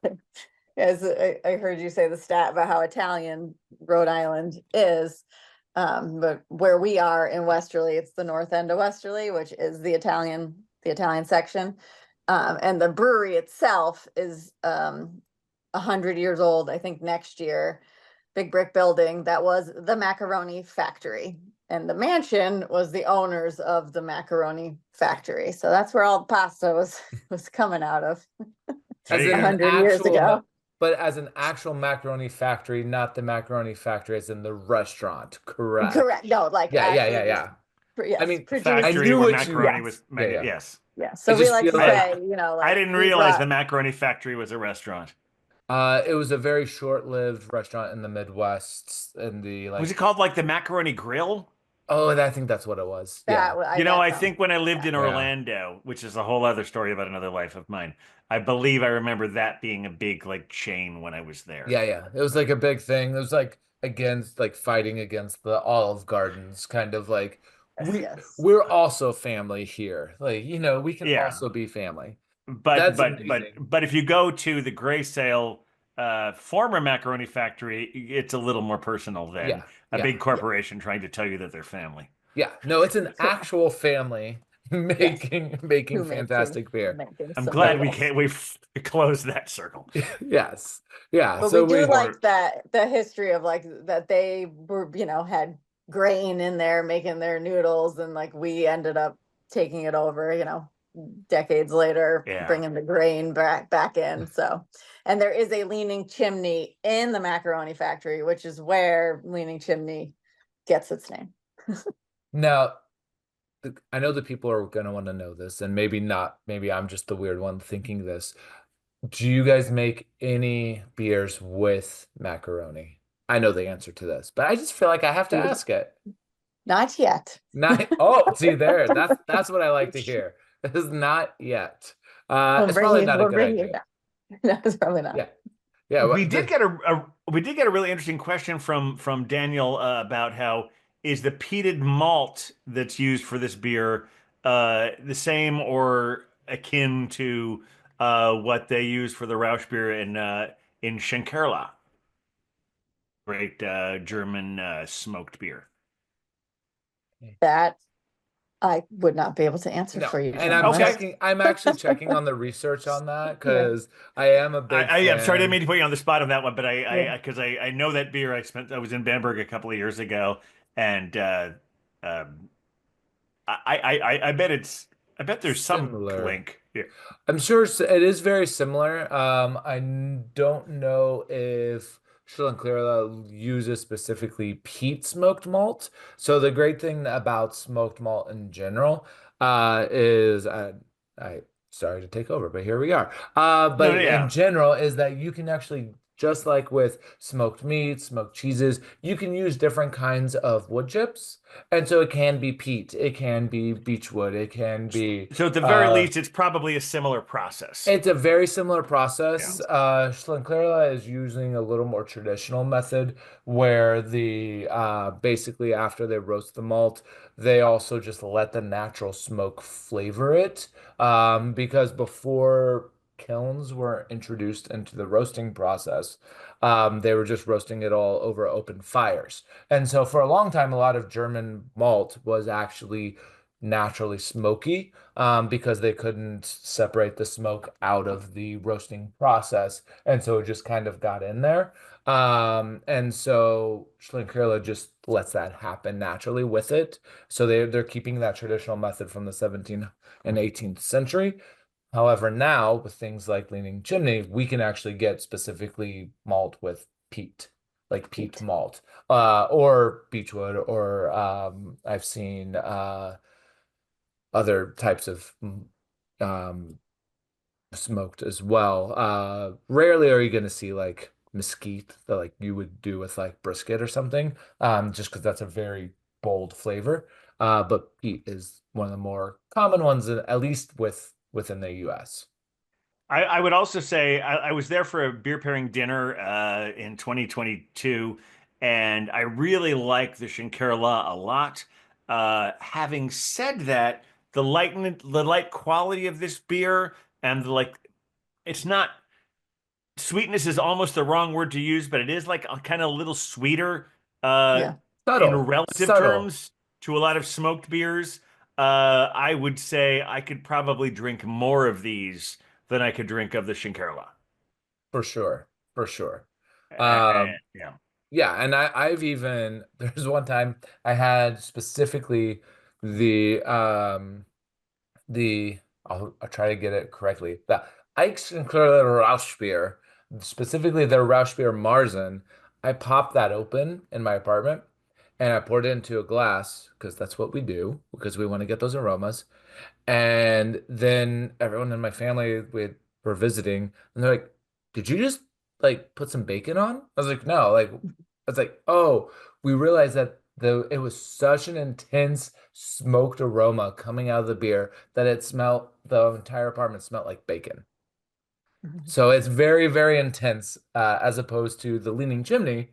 as I heard you say the stat about how Italian Rhode Island is. But where we are in Westerly, it's the north end of Westerly, which is the Italian section. And the brewery itself is 100 years old, I think next year. Big brick building that was the macaroni factory. And the mansion was the owners of the macaroni factory. So that's where all the pasta was coming out of There As you in a go. an hundred years ago. but as an actual macaroni factory, not the macaroni factory as in the restaurant, correct? Correct. No, like actually, Yeah. I yes, mean, A I produced. factory knew where what you, macaroni Yes, was yeah, yeah. yes. yes. I So we just like feel to I like say, I like didn't we realize brought. the macaroni factory was a restaurant. it was a very short-lived restaurant in the Midwest in the Was like, it called like the macaroni grill? oh, I think that's what it was. Yeah. That I sounds think when I lived in accurate. Yeah. Orlando, which is a whole other story about another life of mine, I believe I remember that being a big like chain when I was there. Yeah. It was like a big thing. It was like against like fighting against the Olive Gardens, kind of like Yes, we yes. we're also family here. Like, we can Yeah. also be family. But That's but but amazing. but if you go to the Gray Sale former macaroni factory, it's a little more personal than a Yeah. big corporation trying to tell you that they're family. Yeah. No, it's an Yeah. actual family Yes. making Who making fantastic beer. making I'm some glad noodles. we've closed that circle. Yes. Yeah. But we So do we Or like that the history of like that they were, had grain in there making their noodles, and like we ended up taking it over, decades later, Yeah. bringing the grain back in. So, and there is a leaning chimney in the macaroni factory, which is where leaning chimney gets its name. Now, I know that people are going to want to know this, and maybe not. Maybe I'm just the weird one thinking this. Do you guys make any beers with macaroni? I know the answer to this, but I just feel like I have to ask it. Not yet. Not, oh, see there. That's what I like to hear. It is not yet. It's probably not a We'll good bring you idea. back. No, it's probably not. Yeah. Yeah. We did get we did get a really interesting question from Daniel about how is the peated malt that's used for this beer the same or akin to what they use for the Rauch beer in Schenkerla, great German smoked beer. That I would not be able to answer No, for you, and I'm Okay. journalist. checking, I'm actually checking on the research on that Yeah. because I am a big I'm sorry, I didn't fan. mean to put you on the spot on that one, but Yeah. because I know that beer. I was in Bamberg a couple of years ago, and um, I bet I bet there's some Similar. link here. I'm sure it is very similar. Don't know if Schlenkera uses specifically peat smoked malt. So the great thing about smoked malt in general is I sorry to take over, but here we are. No, But no, in yeah. general is that you can actually just like with smoked meats, smoked cheeses, you can use different kinds of wood chips. And so it can be peat, it can be beechwood, it can be So at the very uh least, it's probably a similar process. it's a very similar Yeah. process. Schlenkera is using a little more traditional method where the basically after they roast the malt, they also just let the natural smoke flavor it. Because before kilns were introduced into the roasting process, they were just roasting it all over open fires. And so for a long time, a lot of German malt was actually naturally smoky because they couldn't separate the smoke out of the roasting process. And so it just kind of got in there. And so Schlenkerla just lets that happen naturally with it. So they're keeping that traditional method from the 17th and 18th century. However, now with things like Leaning Chimney, we can actually get specifically malt with peat, like peat Peat. malt, or beechwood, or I've seen other types of um, smoked as well. Rarely are you going to see like mesquite that like you would do with like brisket or something, just because that's a very bold flavor. But peat is one of the more common ones, at least within the U.S. I would also say I was there for a beer pairing dinner in 2022, and I really like the Shinkarla a lot. Having said that, the light quality of this beer and the like, it's not sweetness is almost the wrong word to use, but it is like a kind of a little sweeter uh, Yeah. in Subtle, relative subtle terms to a lot of smoked beers. I would say I could probably drink more of these than I could drink of the Shinkarla. for sure, for sure. Um, Yeah. Yeah, and I've even there's one time I had specifically the the I'll try to get it correctly. The Eichenklerer, specifically the Rauchbier Marzen. I popped that open in my apartment and I poured it into a glass because that's what we do because we want to get those aromas. And then everyone in my family were visiting, and they're like, "Did you just like put some bacon on?" I was like, "No." Like, I was like, "Oh, we realized that it was such an intense smoked aroma coming out of the beer that the entire apartment smelled like bacon." Mhm. So it's very, very intense, as opposed to the Leaning Chimney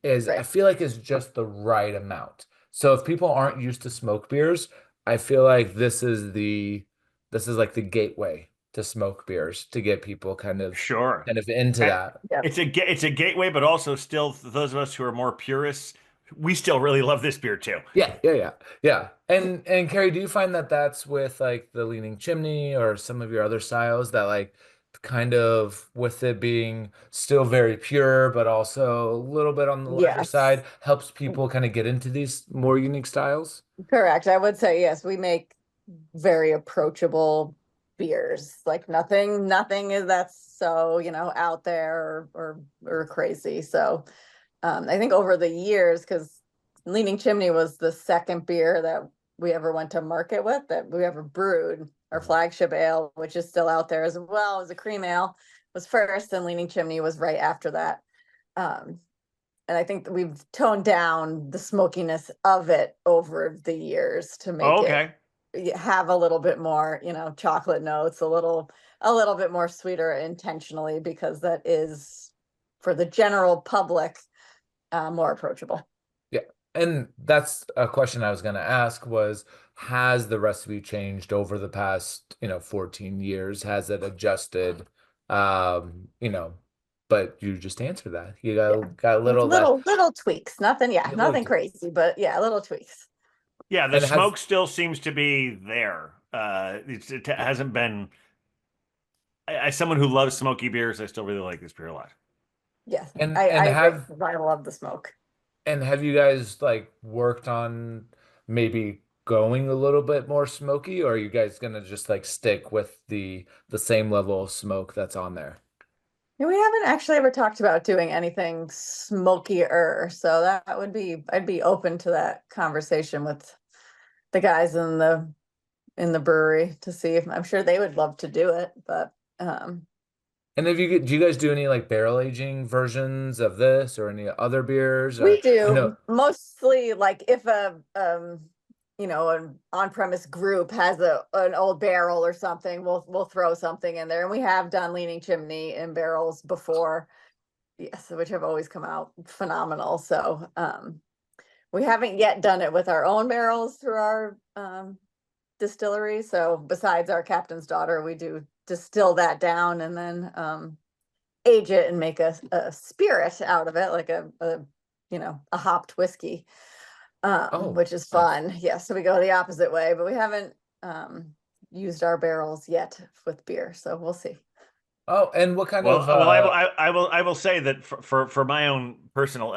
I Right. feel like is just the right amount. So if people aren't used to smoke beers, I feel like this is like the gateway to smoke beers to get people Sure. kind of into Uh, that. Yep. It's a gateway, but also still those of us who are more purists, we still really love this beer too. Yeah, yeah, yeah, yeah. And Carrie, do you find that that's with like the Leaning Chimney or some of your other styles that like kind of with it being still very pure, but also a little bit on the lighter Yes. side, helps people kind of get into these more unique styles? Correct. I would say yes. We make. very approachable beers. Like nothing is that's so, out there or crazy. So I think over the years, because Leaning Chimney was the second beer that we ever went to market with, that we ever brewed. Our flagship ale, which is still out there as well as a cream ale, was first, and Leaning Chimney was right after that. Um, and I think that we've toned down the smokiness of it over the years to make Oh, it okay. have a little bit more, chocolate notes, a little bit more sweeter intentionally, because that is for the general public more approachable. Yeah. And that's a question I was going to ask was, has the recipe changed over the past, 14 years? Has it adjusted? Um, you know, but you just answered that. You Yeah. got a little less, Little tweaks. Nothing, yeah, a little nothing tweak. crazy, but yeah, little tweaks. Yeah, the And has smoke still seems to be there. It yeah. hasn't been. As someone who loves smoky beers, I still really like this beer a lot. Yes, And I and agree. have I love the smoke. and have you guys like worked on maybe going a little bit more smoky, or are you guys gonna just like stick with the same level of smoke that's on there? And we haven't actually ever talked about doing anything smokier, so that would be, I'd be open to that conversation with the guys in the brewery to see if, I'm sure they would love to do it, but And do you guys do any like barrel aging versions of this or any other beers? we Or I know, do mostly, like if an on-premise group has an old barrel or something, we'll throw something in there, and we have done Leaning Chimney in barrels before. Yes, which have always come out phenomenal. So we haven't yet done it with our own barrels through our distillery. So besides our captain's daughter, we do distill that down and then age it and make a spirit out of it, like a hopped whiskey, oh, which is nice. fun. Yeah, so we go the opposite way, but we haven't used our barrels yet with beer. So we'll see. Oh, and what kind Well, of I will say that for my own personal,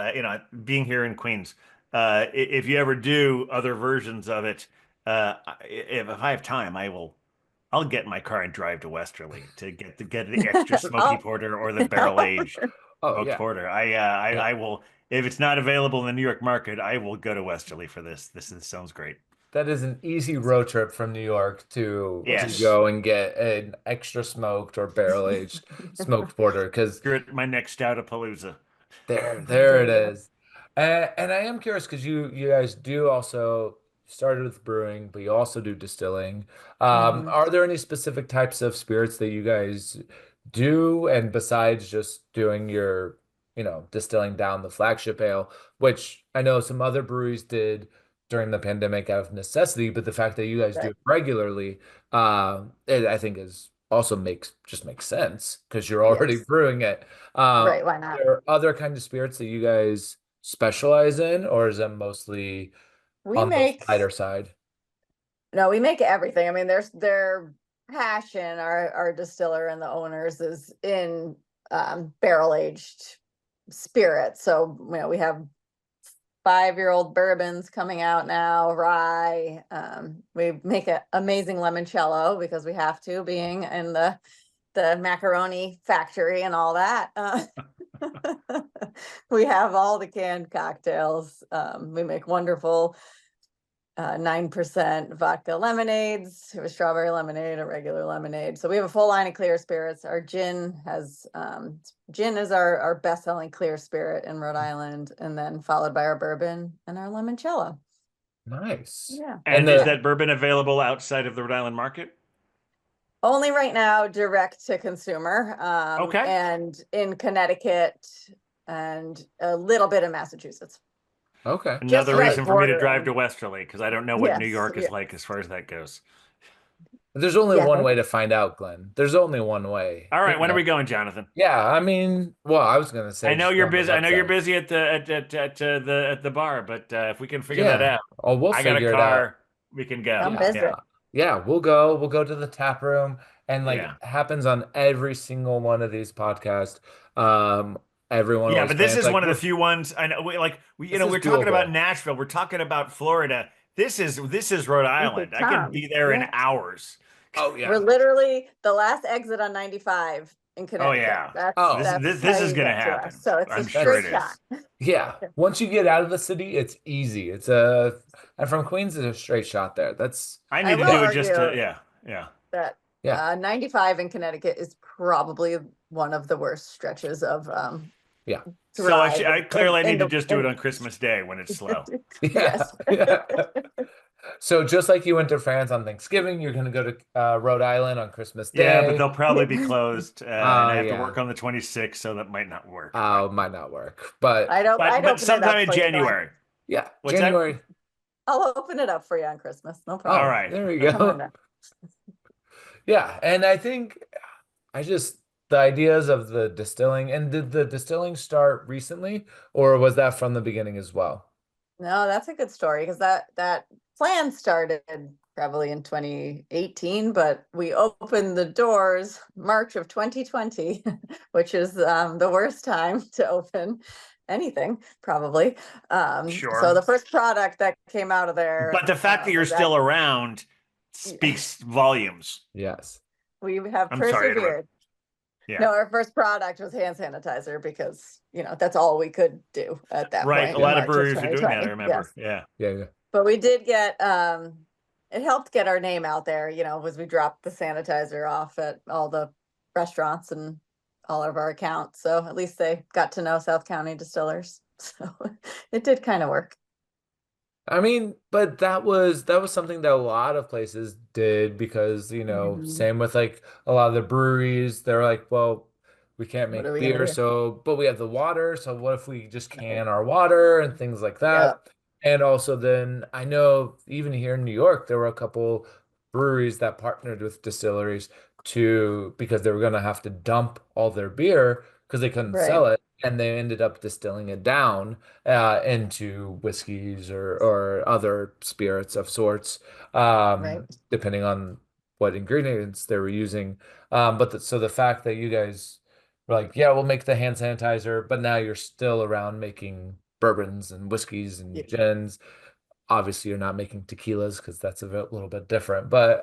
being here in Queens, if you ever do other versions of it, if I have time, I'll get in my car and drive to Westerly to get the extra smoky Oh, porter or the barrel aged oh smoked yeah. porter. Yeah. I will, if it's not available in the New York market, I will go to Westerly for this. This sounds great. That is an easy road trip from New York to Yes, go and get an extra smoked or barrel aged smoked porter because you're at my next Stoutapalooza. there there it you go. is. And I am curious because you guys do also started with brewing, but you also do distilling. Mhm. Are there any specific types of spirits that you guys do? And besides just doing your, distilling down the flagship ale, which I know some other breweries did during the pandemic out of necessity, but the fact that you guys do Right. it regularly, it I think is also makes sense because you're already Yes. brewing it. Right. Why not? There other kinds of spirits that you guys specialize in, or is that mostly We on the make lighter side? No, we make everything. I mean, there's their passion, our distiller and the owners, is in barrel aged spirits. So, we have 5-year-old bourbons coming out now, rye. We make an amazing limoncello because we have to, being in the macaroni factory and all that. We have all the canned cocktails. We make wonderful 9% vodka lemonades, a strawberry lemonade, a regular lemonade. So we have a full line of clear spirits. Our gin is our best-selling clear spirit in Rhode Island, and then followed by our bourbon and our limoncello. Nice. Yeah, And And is yeah. that bourbon available outside of the Rhode Island market? Only right now, direct to consumer, Okay. and in Connecticut and a little bit in Massachusetts. okay. Just Another right reason for me to drive bordering. to Westerly because I don't know what New Yes, York is yeah, like as far as that goes. There's only yeah. one way to find out, Glenn. There's only one way. All right, when are we going, Jonathan? Yeah, I mean, well, I was gonna I say know just go you're on the busy. I know you're website. busy at the bar, but if we can figure that Yeah. out, Oh, we'll I got a figure it out. car. We can go. Come Yeah. Yeah, visit. Yeah, we'll go to the tap room and like yeah, it happens on every single one of these podcasts. Um, everyone yeah. always But this plans is like one of the few ones I know. this is We're talking about doable. Nashville. We're talking about Florida. this is Rhode You could Island. I can come. be there in Yeah. hours. Oh We're yeah. literally the last exit on 95 in Oh Connecticut. yeah. Oh, This That's how this is you gonna get to us. happen. So it's a I'm sure straight it shot. is. yeah. Once you get out of the city, it's easy. And from Queens, it's a straight shot there. That's I I need to will yeah, do it just to argue yeah. that yeah, 95 in Connecticut is probably one of the worst stretches of yeah, So drive I clearly need to just do it in on Christmas Day when it's slow. yeah, yes. yeah. So just like you went to France on Thanksgiving, you're gonna go to Rhode Island on Christmas Yeah, but Day. they'll probably be closed, and Oh I have to yeah. work on the 26th, so that might not work. Oh, might not work. But I'd But open it sometime up in for you though. January. yeah, What's that? January. I'll open it up for you on Christmas. No All problem. Oh, right. there we Come on go. down. Yeah, and I think I just the ideas of the distilling and did the distilling start recently or was that from the beginning as well? No, that's a good story because that plan started probably in 2018, but we opened the doors March of 2020, which is the worst time to open anything, probably. So Sure. the first product that came out of there But the fact that you're was that still around speaks volumes. Yes. we have I'm sorry to interrupt. persevered. Yeah. No, our first product was hand sanitizer because, that's all we could do at that Right. A point in lot of March of breweries are doing that, I 2020. remember. Yes. Yeah. Yeah, yeah. But we did get it helped get our name out there, as we dropped the sanitizer off at all the restaurants and all of our accounts. So at least they got to know South County distillers. So it did kind of work. I mean, but that was something that a lot of places did because, Mhm. same with like a lot of the breweries, they're like, well, we can't What are make we gonna beer, do? so but we have the water, so what if we just Right. can our water and things like Yeah. that? And also then I know even here in New York, there were a couple breweries that partnered with distilleries to because they were going to have to dump all their beer because they couldn't Right. sell it, and they ended up distilling it down into whiskeys or other spirits of sorts, Right. depending on what ingredients they were using. But so the fact that you guys were like, yeah, we'll make the hand sanitizer, but now you're still around making bourbons and whiskeys Yeah. and gins. Obviously, you're not making tequilas because that's a little bit different. But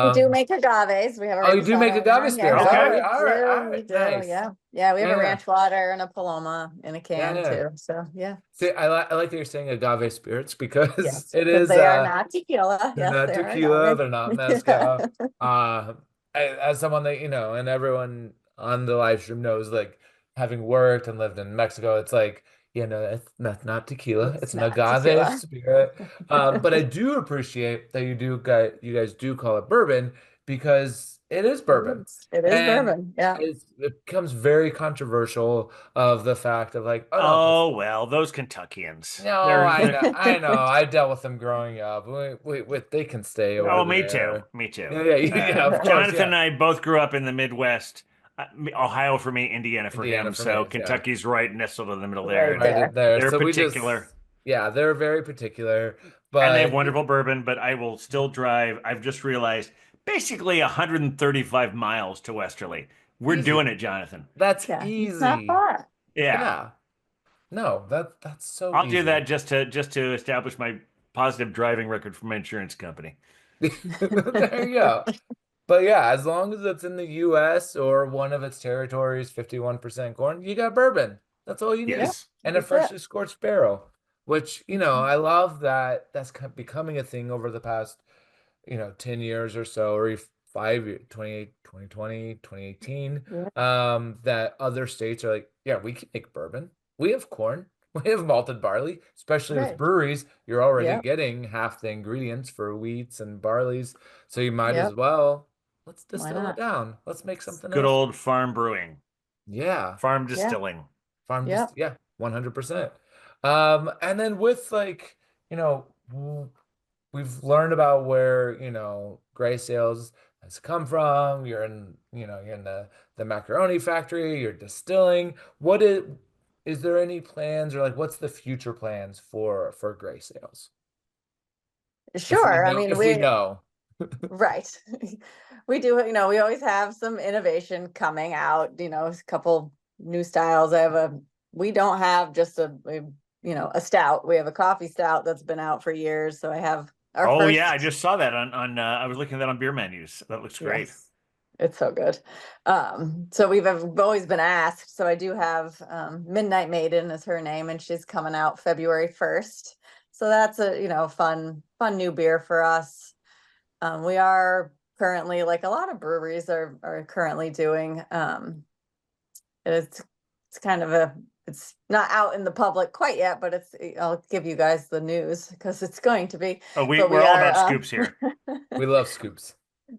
We do make agaves. We have a oh, you do make reposado in there. agave Yeah, spirits. All no, Okay. right, we all right, all do. We right, do. nice. Yeah. Yeah, we have a Yeah, ranch water and a Paloma in a yeah, can yeah. too. So yeah. See, I like that you're saying agave spirits because Yes, it because is they are not tequila. they're Yes, not they are tequila, agave. they're not Yeah. mezcal. As someone that and everyone on the live stream knows, like having worked and lived in Mexico, it's like it's not tequila, It's it's an not agave tequila. spirit. But I do appreciate that you guys do call it bourbon because it is bourbon, It is and bourbon. Yeah. it becomes very controversial of the fact of like, oh no, Oh well, those Kentuckians. no, I know, I know. I dealt with them growing up. They can stay over Oh, me too. there. Me too. Yeah, yeah, yeah, of course, Jonathan yeah. and I both grew up in the Midwest. Ohio for me, Indiana for Indiana him. for me, So yeah, Kentucky's right nestled in the middle there, Right and right in there. there. they're So particular. yeah, they're very particular. And they have But wonderful bourbon, but I will still drive. I've just realized basically 135 miles to Westerly. We're doing easy. it, Jonathan. That's Yeah. It's not easy. far. Yeah. Yeah. No, that's so I'll do easy. that just to establish my positive driving record for my insurance company. There you go. But yeah, as long as it's in the US or one of its territories, 51% corn, you got bourbon. That's all you Yeah. need. Yes. And a That's it. freshly scorched barrel, which, Mhm. I love that that's becoming a thing over the past, 10 years or so, or 5 years, 2020, 2018, Yeah. that other states are like, yeah, we can make bourbon. We have corn. We have malted barley, especially with Right. breweries. You're already Yep. getting half the ingredients for wheats and barleys. So you might as Yep. well let's Why distill it not? down. Let's make something Good else. old farm brewing, Yeah. farm Yeah. distilling. Yep. Yeah, 100%. And then with like, we've learned about where, gray sales has come from. You're in the macaroni factory, you're distilling. Is there any plans or like what's the future plans for gray sales? If we Sure. I know, mean, if we know. right. We do, we always have some innovation coming out, a couple new styles. We don't have just a stout. We have a coffee stout that's been out for years. So I have our Oh yeah, I first. just saw that on I was looking at that on beer menus. That looks great. Yes, it's so good. So we've always been asked. So I do have Midnight Maiden is her name, and she's coming out February 1st. So that's a fun new beer for us. We are currently, like a lot of breweries are currently doing. It's it's kind of a it's not out in the public quite yet, but I'll give you guys the news because it's going to be. Oh, But we're all about scoops here. We love scoops.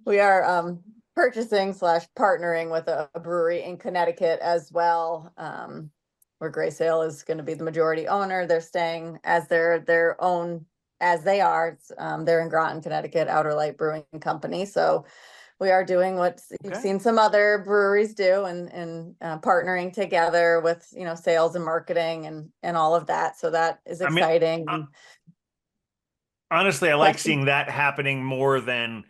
we are purchasing slash partnering with a brewery in Connecticut as well, where Gray Sale is going to be the majority owner. They're staying as their own as they are. They're in Groton, Connecticut, Outer Light Brewing Company. So we are doing what you've Okay. seen some other breweries do, and partnering together with sales and marketing and all of that. So that is I mean, uh, exciting. honestly, I like Question seeing that happening more than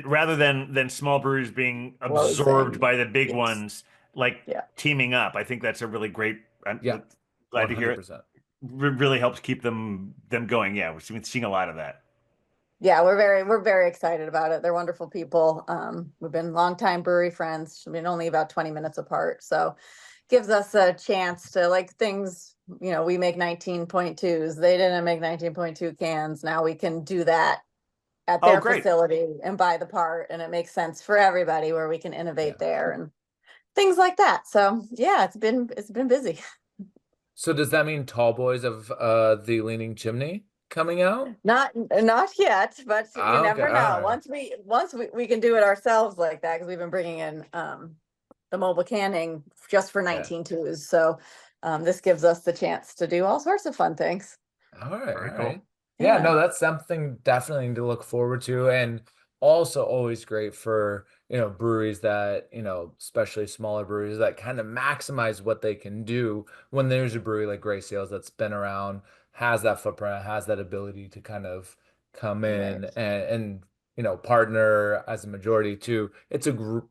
rather than small breweries being absorbed closing. by the big Yes. ones, like Yeah. teaming up. I think that's a really great. I'm Yeah, glad to hear it. 100%. Really helps keep them going. Yeah, we're seeing a lot of that. Yeah, we're very excited about it. They're wonderful people. We've been longtime brewery friends. We've been only about 20 minutes apart. So gives us a chance to like things, we make 19.2s. They didn't make 19.2 cans. Now we can do that at Oh, their great. facility and buy the part, and it makes sense for everybody where we can Yeah. innovate there and things like that. So yeah, it's been busy. So does that mean Tall Boys of the Leaning Chimney coming out? Not yet, but you Ah, okay, never all know. right. Once we can do it ourselves like that, because we've been bringing in the mobile canning just for Yeah. 19.2s. So this gives us the chance to do all sorts of fun things. All right, Very all cool. right. Yeah, Yeah, no, that's something definitely to look forward to, and also always great for, breweries that, especially smaller breweries that kind of maximize what they can do when there's a brewery like Gray Sales that's been around, has that footprint, has that ability to kind of come in right. and partner as a majority too. It's a group,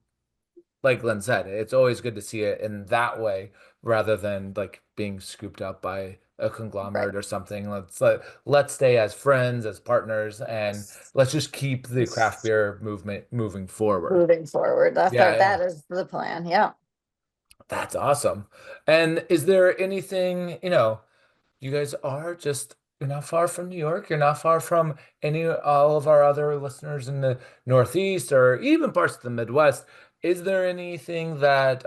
like Glenn said, it's always good to see it in that way rather than like being scooped up by a Right. conglomerate or something. Let's stay as friends, as partners, and let's just keep the craft beer movement moving forward. Moving forward, Yeah, yeah. that is the plan. Yeah. That's awesome. And is there anything, you guys are just, you're not far from New York. You're not far from all of our other listeners in the Northeast or even parts of the Midwest. Is there anything that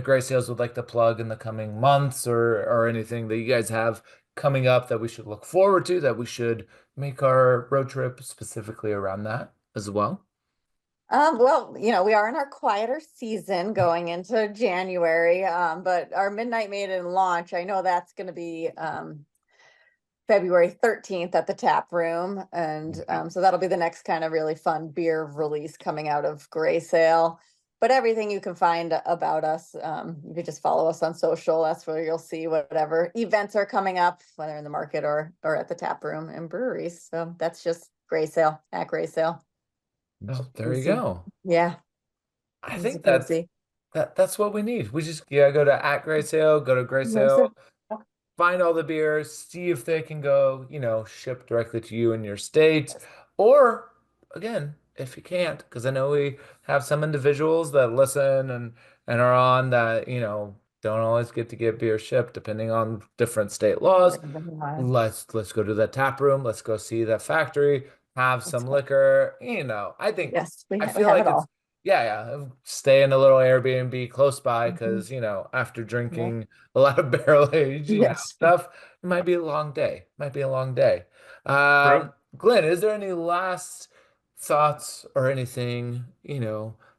Gray Sales would like to plug in the coming months or anything that you guys have coming up that we should look forward to, that we should make our road trip specifically around that as well? Well, we are in our quieter season going into January, but our Midnight Maiden launch, I know that's going to be February 13th at the tap room. And so that'll be the next kind of really fun beer release coming out of Gray Sale. But everything you can find about us, you could just follow us on social. That's where you'll see whatever events are coming up, whether in the market or at the tap room and breweries. So that's just Gray Sale at Gray Sale. Oh, there you Easy. go. Yeah, I easy think that's peasy. that's what we need. We just go to at Gray Sale, go to Gray Gray Sale. Sale, find all the beers, see if they can go, ship directly to you in your state. Or again, if you can't, because I know we have some individuals that listen and are on that, don't always get to get beer shipped depending on different state laws. Let's go to that tap room. Let's go see that factory, have That's some right. liquor. Yes, we I we feel have like it it's all. yeah, yeah. Stay in a little Airbnb close by Mhm. because, after Yeah. drinking a lot of barrel age, Yes. stuff, it might be a long day. Might be a long day. True. Glenn, is there any last thoughts or anything,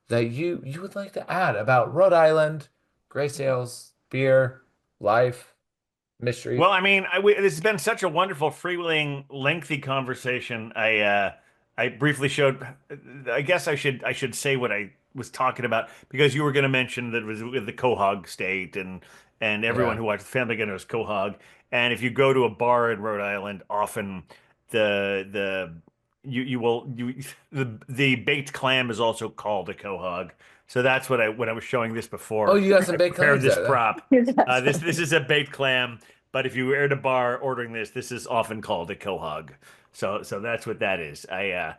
that you would like to add about Rhode Island, Gray Sales, beer, life, mystery? Well, I mean, this has been such a wonderful, freewheeling, lengthy conversation. I briefly showed. I guess I should say what I was talking about because you were going to mention that it was with the Quahog State and everyone Yeah. who watched Family Guy knows Quahog. And if you go to a bar in Rhode Island, often the you will you the baked clam is also called a Quahog. So that's what I when I was showing this Oh, before. you got some I baked prepared clams this there. prop. That's This funny. this is a baked clam. but if you were at a bar ordering this, this is often called a quahog. So that's what that is. I'm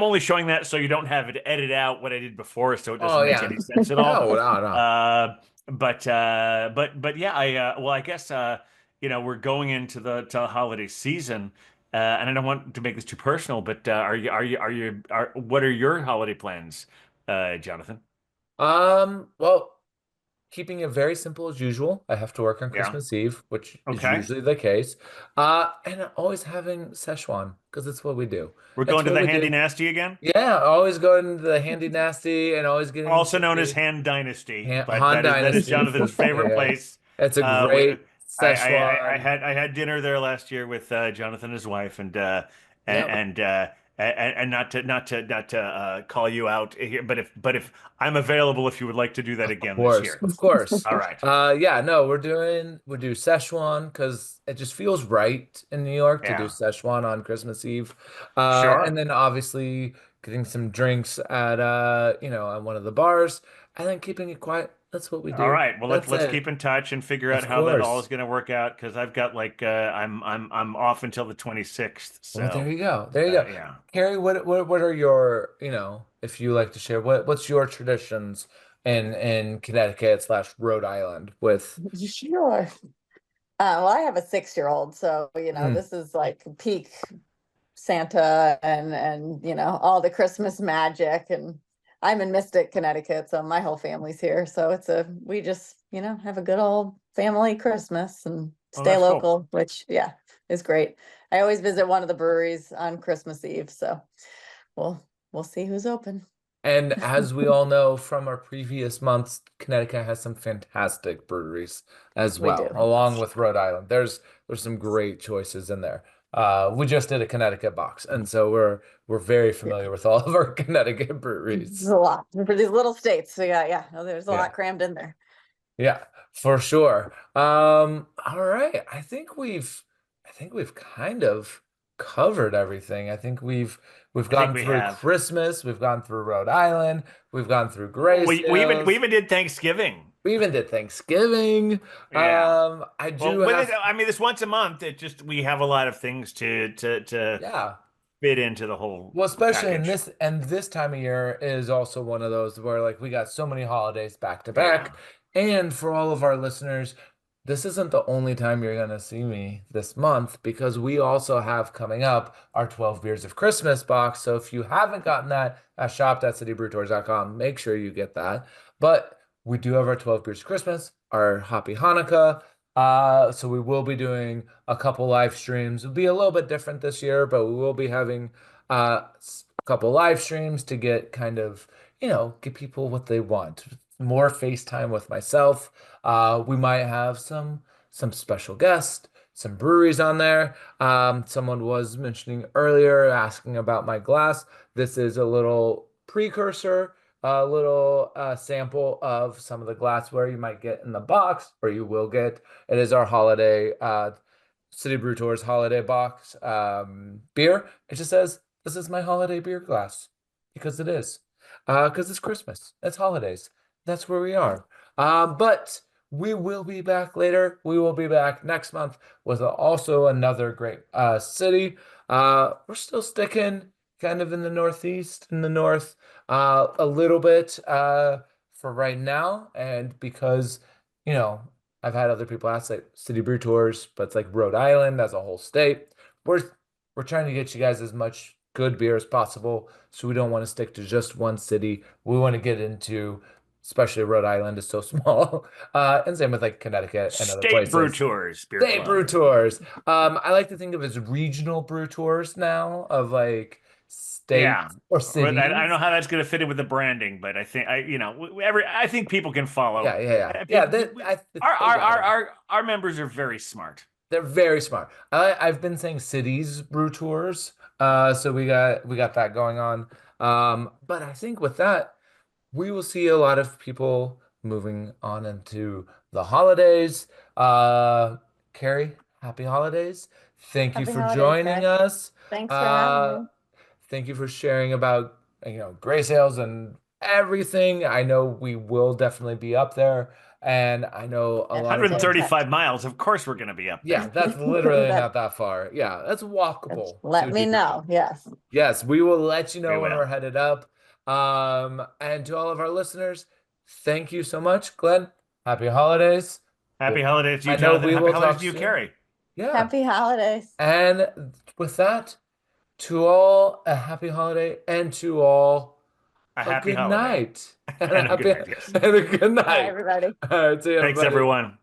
only showing that so you don't have to edit out what I did before, so it Oh doesn't make yeah. any sense at all. No, no, no. But yeah, well, I guess we're going into the holiday season, and I don't want to make this too personal, but what are your holiday plans, Jonathan? Well, keeping it very simple as usual. I have to work on Yeah. Christmas Eve, which is Okay. usually the case. And always having Szechuan because it's what we do. We're It's going to what the we Handy do. Nasty again, Yeah, always going to the Handy Nasty and always getting also to known as see Han Dynasty, but Han that is Dynasty. Jonathan's Yeah, favorite yeah. place. It's a Uh, we, great I Szechuan. had dinner there last year with Jonathan and his wife, Yep, and not to call you out here, but if I'm available, if you would like to do that of again this course, year. of course. All right. Yeah, no, we do Szechuan because it just feels right in New York to do Yeah. Szechuan on Christmas Eve. And Sure. then obviously getting some drinks at at one of the bars and then keeping it quiet. That's what we All do. right. Well, That's let's it. keep in touch and figure out Of how that all is course. going to work out because I've got like I'm off until the 26th. Well, there So, you go. There you go. yeah. Carrie, what are your, if you like to share, what's your traditions in Connecticut slash Rhode Island with Sure. Well, I have a 6-year-old, so mm, this is like peak Santa and all the Christmas magic. And I'm in Mystic, Connecticut, so my whole family's here. So we just have a good old family Christmas and Oh, stay that's cool. local, which yeah is great. I always visit one of the breweries on Christmas Eve, so we'll see who's open. and as we all know from our previous months, Connecticut has some fantastic breweries as We well, do. along with Rhode Island. There's some great choices in there. We just did a Connecticut box, and so we're very familiar with all of our Connecticut There's breweries. a lot for these little states. So yeah, no, there's a Yeah. lot crammed in there. Yeah, for sure. All right. I think we've kind of covered everything. I think we've I think gone we through have. Christmas, we've gone through Rhode Island, we've gone through Oh, we Graysales, even did Thanksgiving. we even did Thanksgiving. Yeah. I Well, do have, I mean, this once a month. It just we have a lot of things to yeah. fit into the whole Well, especially in package. this time of year is also one of those where like we got so many holidays back to Yeah. back. And for all of our listeners, this isn't the only time you're gonna see me this month because we also have coming up our 12 Beers of Christmas box. So if you haven't gotten that at shop.citybrewtours.com, make sure you get that. But we do have our 12 Beers of Christmas, our Happy Hanukkah. So we will be doing a couple live streams. It'll be a little bit different this year, but we will be having a couple live streams to get kind of, get people what they want. More FaceTime with myself. We might have some special guests, some breweries on there. Someone was mentioning earlier, asking about my glass. This is a little precursor, a little sample of some of the glassware you might get in the box, or you will get. It is our holiday City Brew Tours holiday box beer. It just says, "This is my holiday beer glass," because it is. Because it's Christmas. It's holidays. That's where we are. But we will be back later. We will be back next month with also another great city. We're still sticking kind of in the Northeast, in the North, a little bit for right now. And because, you know, I've had other people ask like City Brew Tours, but it's like Rhode Island as a whole state. We're we're trying to get you guys as much good beer as possible, so we don't want to stick to just one city. We want to get into, especially Rhode Island is so small, and same with like Connecticut and other State Brew places. Tours Beer State brew Club. tours. I like to think of as regional brew tours now of like Yeah. states or But I don't know cities. how that's going to fit in with the branding, but I think I think people can follow. Yeah, yeah, yeah. Yeah, People, they got it. our members are very smart. They're very smart. I've been saying cities brew tours. So we got that going on. But I think with that, we will see a lot of people moving on into the holidays. Carrie, happy holidays. Thank you Happy for holidays, joining guys. us. Thanks for having Uh, me. Thank you for sharing about, gray sales and everything. I know we will definitely be up there. And I know a And lot of stay in times, touch. 135 miles. Of course, we're going to be up yeah, there. that's literally That, not that far. Yeah, that's walkable let to me do. know. Yes. Yes, we will let you We know when we're will. headed up. And to all of our listeners, thank you so much, Glenn. Happy holidays. Happy Well, holidays to you, I know Jonathan. we Happy will holidays talk to you, soon. Carey. Yeah. Happy holidays. And with that, to all a happy holiday and to all A a happy good holiday night and a and a good happy night. Yes. and a good Bye, night. everybody. All right, see you, Thanks, everybody. everyone.